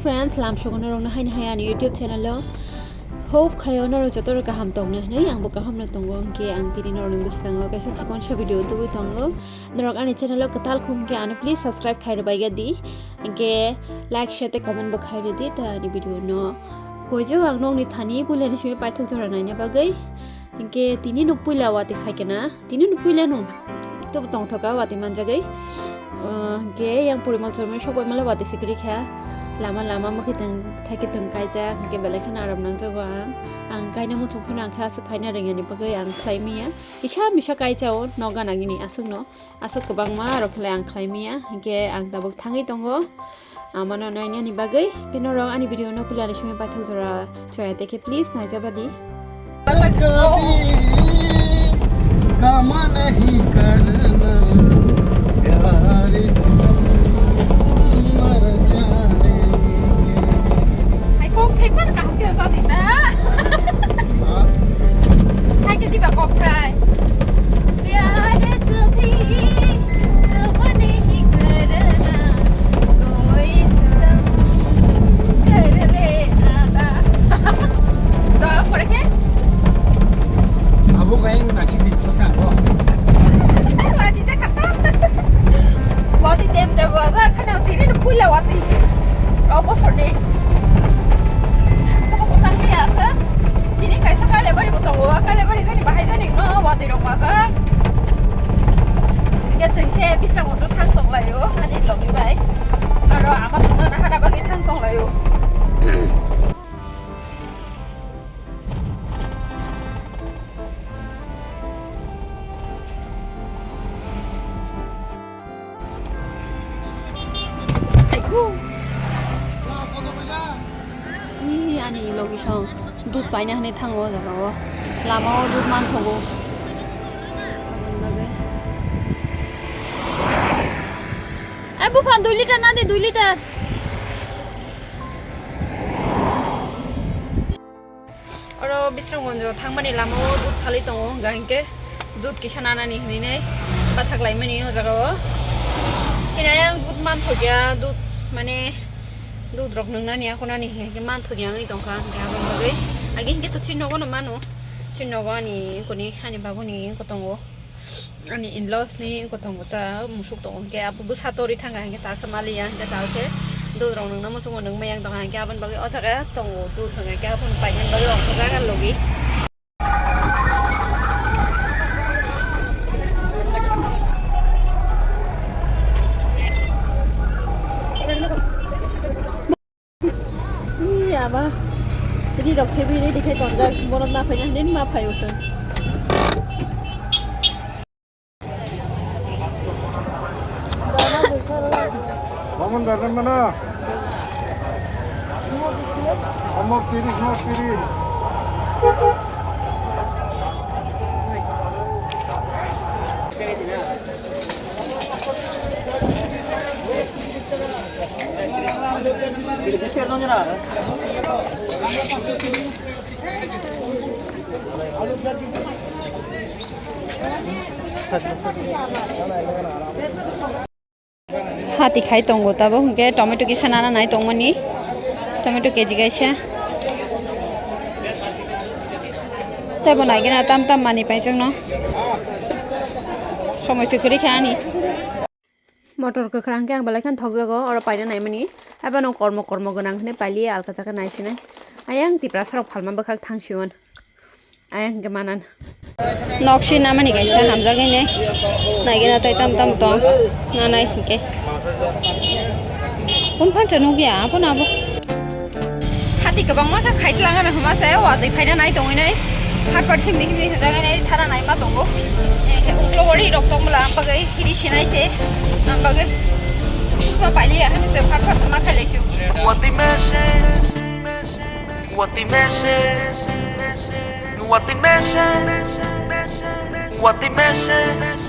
friends, lam shogun rong na hain hayan YouTube channel lo. Hope kayo na ro jotor ka ham tong na yang bo ka ham na tong ke ang tiri no rong biskango kaisa chikon sha video tu tongo norok ani channel lo katal khum ke an please subscribe khai bai ga di ke like share te comment bo khai di ta ni video no ko jo ang nong ni thani pule ni shwe pai thok jora nai na bagai ke tini no puila wati faikena tini no puila no to tong thoka wati man jagai ke yang purimal chorme shobai mala wati sikri kha lama makitang thakitang kaija ke belakhan aram nang jago ang kaina mu chungkhana ang kha khaina rengani bagai ang khlaimia misa kaija o noga nagini asukno asuk kobang ma ro khlai ang khlaimia ke ang tabuk thangai tongo amano naina ni bagai ke no rong ani video no pila ni shme pathak jora choya teke please naijabadi काम नहीं करना प्यार सितम मर जाएंगे Hai con thấy bắt cả kiểu sao thì ta hai cái gì mà con khai प्यार कभी कभी नहीं करना कोई सितम कर लेना đó por qué अब कहीं नासिक दी तो सारो là chị chắc cắt bỏ đi đem để vào ra cái nào tí nó vui là bỏ đi đó bỏ sổ đi có sang cái gì á tí này cái sao cái này bari botong gua cái này bari jadi bahaya jadi no bỏ đi đâu mà ra cái chân kia bisa một chút thang tông lại yo anh đi lòng như vậy rồi ama xuống nó ada bagi thang tông lại yo ni ani logi shong dut paina hane thango jago lama o dut man thogo bagai ai bu phan 2 liter na de 2 liter oro bisranggonjo thangmani lama o dut phali tongo gangke dut kisana nani hini nei pathak laimani ho jago chinayang dut man thogya dut mane दूध रख नंगना निया कोना नि के मान थुनिया नgai tongkha ke abang bagai agin ke to chinno gono mano chinno go ani koni ani babu ni ko tongo ani in-laws ni ko tongo ta musuk tong ke abu bu satori thanga ke ta khamali ya ke ta ke दूध rong nang namu sungo nang mayang tong ke abang bagai o jaga tongo दूध thanga ke abang pai nang bagai ong jaga logi ba đi đọc TV đi khai toàn ra một năm phải đến mà phải rồi Kamu dari mana? Mau kiri. Hati khai tongo tabo ke tomato ki sanana nai tongmani tomato keji gaisa tabo nai gena tam mani pai jongno সময় চুকুরি খানি মটর কে krangke ang balai kan thokjago oro paina nai mani abano kormo gonang hne paili alka jaka naisine ayang tipra sarok phalma bakhak thangsiwan ayang ke manan nokshi namani gaisa hamjagai ne naigena tai tam to nanai ke pun phan chanu gya pun abo hati kabang ma khaitlangan hama sai wa dei phaina nai tongai nai hat pat khim dikhi jagai nai thara nai ma tongo Lori rok tong mala bagai hiri sinai se bagai usma paili ya hanu se phat sama khale su What the message? What the message? What the message? What the message?